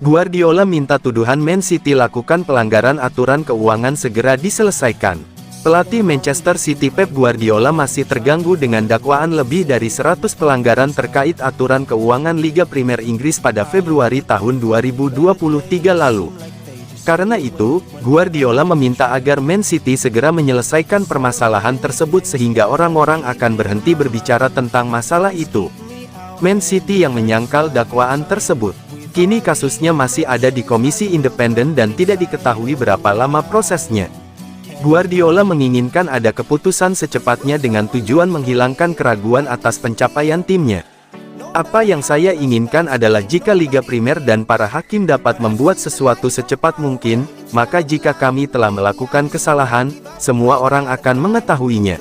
Guardiola minta tuduhan Man City lakukan pelanggaran aturan keuangan segera diselesaikan. Pelatih Manchester City Pep Guardiola masih terganggu dengan dakwaan lebih dari 100 pelanggaran terkait aturan keuangan Liga Primer Inggris pada Februari tahun 2023 lalu. Karena itu, Guardiola meminta agar Man City segera menyelesaikan permasalahan tersebut sehingga orang-orang akan berhenti berbicara tentang masalah itu. Man City yang menyangkal dakwaan tersebut. Kini kasusnya masih ada di komisi independen dan tidak diketahui berapa lama prosesnya. Guardiola menginginkan ada keputusan secepatnya dengan tujuan menghilangkan keraguan atas pencapaian timnya. Apa yang saya inginkan adalah jika Liga Primer dan para hakim dapat membuat sesuatu secepat mungkin, maka jika kami telah melakukan kesalahan, semua orang akan mengetahuinya.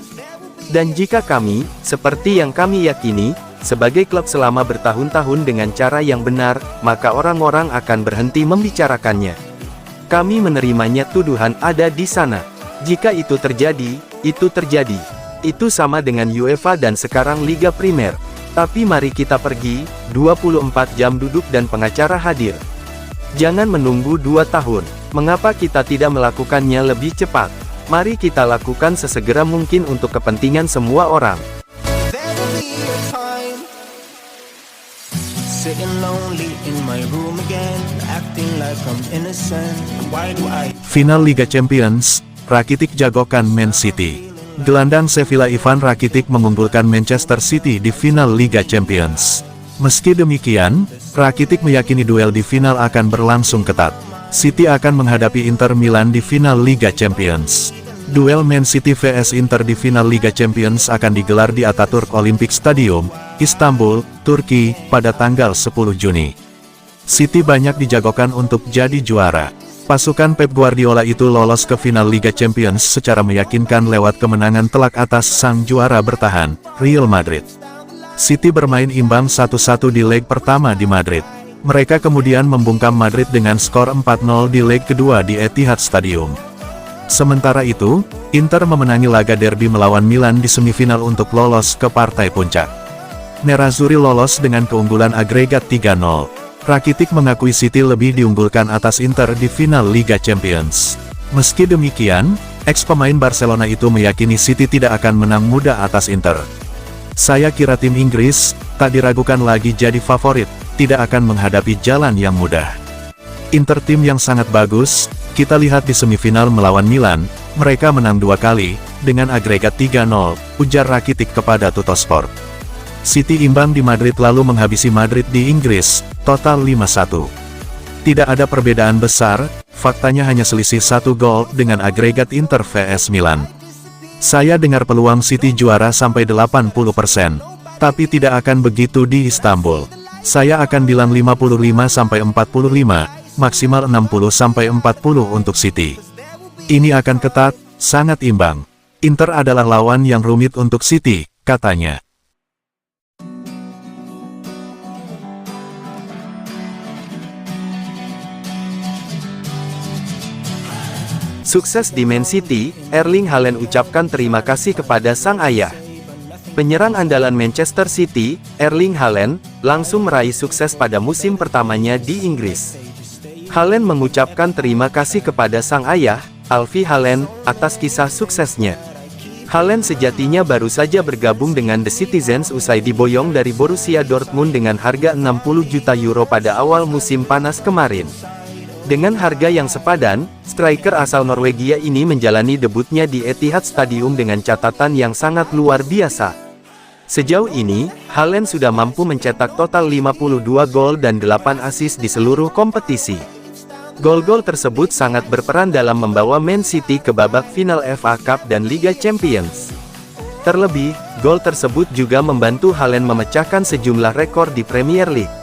Dan jika kami, seperti yang kami yakini, sebagai klub selama bertahun-tahun dengan cara yang benar, maka orang-orang akan berhenti membicarakannya. Kami menerimanya tuduhan ada di sana. Jika itu terjadi, itu terjadi. Itu sama dengan UEFA dan sekarang Liga Primer. Tapi mari kita pergi, 24 jam duduk dan pengacara hadir. Jangan menunggu 2 tahun. Mengapa kita tidak melakukannya lebih cepat? Mari kita lakukan sesegera mungkin untuk kepentingan semua orang. Final Liga Champions, Rakitic jagokan Man City. Gelandang Sevilla Ivan Rakitic mengunggulkan Manchester City di final Liga Champions. Meski demikian, Rakitic meyakini duel di final akan berlangsung ketat. City akan menghadapi Inter Milan di final Liga Champions. Duel Man City vs Inter di final Liga Champions akan digelar di Atatürk Olympic Stadium, Istanbul, Turki, pada tanggal 10 Juni. City banyak dijagokan untuk jadi juara. Pasukan Pep Guardiola itu lolos ke final Liga Champions secara meyakinkan lewat kemenangan telak atas sang juara bertahan, Real Madrid. City bermain imbang 1-1 di leg pertama di Madrid. Mereka kemudian membungkam Madrid dengan skor 4-0 di leg kedua di Etihad Stadium. Sementara itu, Inter memenangi laga derby melawan Milan di semifinal untuk lolos ke partai puncak. Nerazzurri lolos dengan keunggulan agregat 3-0. Rakitic mengakui City lebih diunggulkan atas Inter di final Liga Champions. Meski demikian, ex-pemain Barcelona itu meyakini City tidak akan menang mudah atas Inter. Saya kira tim Inggris, tak diragukan lagi jadi favorit, tidak akan menghadapi jalan yang mudah. Inter tim yang sangat bagus, kita lihat di semifinal melawan Milan, mereka menang 2 kali, dengan agregat 3-0, ujar Rakitic kepada Tuttosport. City imbang di Madrid lalu menghabisi Madrid di Inggris, total 5-1. Tidak ada perbedaan besar, faktanya hanya selisih 1 gol dengan agregat Inter vs Milan. Saya dengar peluang City juara sampai 80%, tapi tidak akan begitu di Istanbul. Saya akan bilang 55-45, maksimal 60-40 untuk City. Ini akan ketat, sangat imbang. Inter adalah lawan yang rumit untuk City, katanya. Sukses di Man City, Erling Haaland ucapkan terima kasih kepada sang ayah. Penyerang andalan Manchester City, Erling Haaland, langsung meraih sukses pada musim pertamanya di Inggris. Haaland mengucapkan terima kasih kepada sang ayah, Alfie Haaland, atas kisah suksesnya. Haaland sejatinya baru saja bergabung dengan The Citizens usai diboyong dari Borussia Dortmund dengan harga 60 juta euro pada awal musim panas kemarin. Dengan harga yang sepadan, striker asal Norwegia ini menjalani debutnya di Etihad Stadium dengan catatan yang sangat luar biasa. Sejauh ini, Haaland sudah mampu mencetak total 52 gol dan 8 assist di seluruh kompetisi. Gol-gol tersebut sangat berperan dalam membawa Man City ke babak final FA Cup dan Liga Champions. Terlebih, gol tersebut juga membantu Haaland memecahkan sejumlah rekor di Premier League.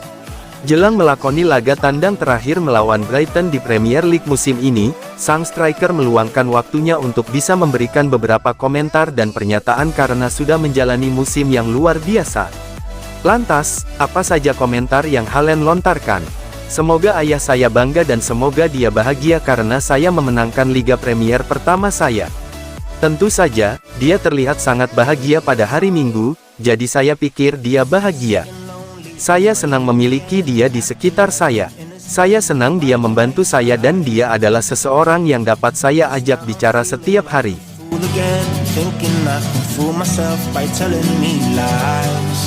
Jelang melakoni laga tandang terakhir melawan Brighton di Premier League musim ini, sang striker meluangkan waktunya untuk bisa memberikan beberapa komentar dan pernyataan karena sudah menjalani musim yang luar biasa. Lantas, apa saja komentar yang Haaland lontarkan? Semoga ayah saya bangga dan semoga dia bahagia karena saya memenangkan Liga Premier pertama saya. Tentu saja, dia terlihat sangat bahagia pada hari Minggu, jadi saya pikir dia bahagia. Saya senang memiliki dia di sekitar saya. Saya senang dia membantu saya dan dia adalah seseorang yang dapat saya ajak bicara setiap hari. Fool again, thinking I can fool myself by telling me lies.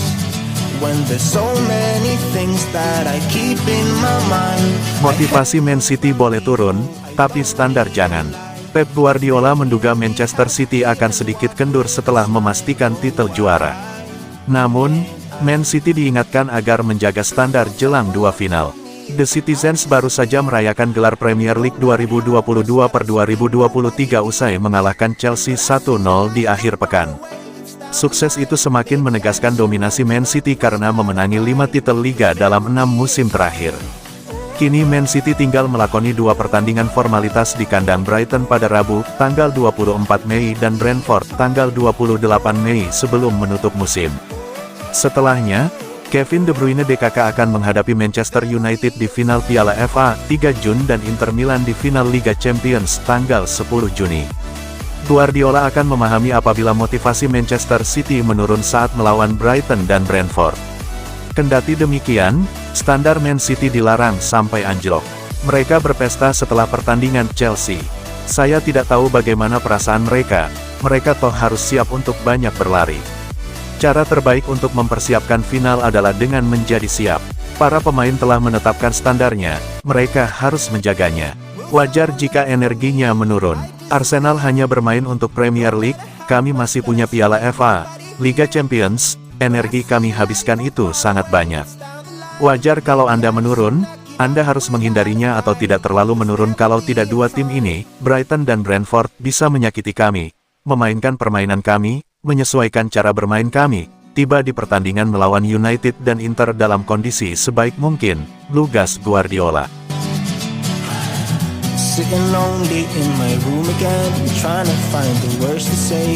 When there's so many things that I keep in my mind. Motivasi Man City boleh turun, tapi standar jangan. Pep Guardiola menduga Manchester City akan sedikit kendur setelah memastikan titel juara. Namun, Man City diingatkan agar menjaga standar jelang dua final. The Citizens baru saja merayakan gelar Premier League 2022/2023 usai mengalahkan Chelsea 1-0 di akhir pekan. Sukses itu semakin menegaskan dominasi Man City karena memenangi 5 titel Liga dalam 6 musim terakhir. Kini Man City tinggal melakoni 2 pertandingan formalitas di kandang Brighton pada Rabu, tanggal 24 Mei dan Brentford, tanggal 28 Mei sebelum menutup musim. Setelahnya, Kevin De Bruyne DKK akan menghadapi Manchester United di final Piala FA 3 Jun dan Inter Milan di final Liga Champions tanggal 10 Juni. Guardiola akan memahami apabila motivasi Manchester City menurun saat melawan Brighton dan Brentford. Kendati demikian, standar Man City dilarang sampai anjlok. Mereka berpesta setelah pertandingan Chelsea. Saya tidak tahu bagaimana perasaan mereka toh harus siap untuk banyak berlari. Cara terbaik untuk mempersiapkan final adalah dengan menjadi siap. Para pemain telah menetapkan standarnya, mereka harus menjaganya. Wajar jika energinya menurun. Arsenal hanya bermain untuk Premier League, kami masih punya Piala FA, Liga Champions, energi kami habiskan itu sangat banyak. Wajar kalau Anda menurun, Anda harus menghindarinya atau tidak terlalu menurun kalau tidak dua tim ini, Brighton dan Brentford, bisa menyakiti kami, memainkan permainan kami, menyesuaikan cara bermain kami, tiba di pertandingan melawan United dan Inter dalam kondisi sebaik mungkin, lugas Guardiola. Sitting lonely in my room again, trying to find the words to say.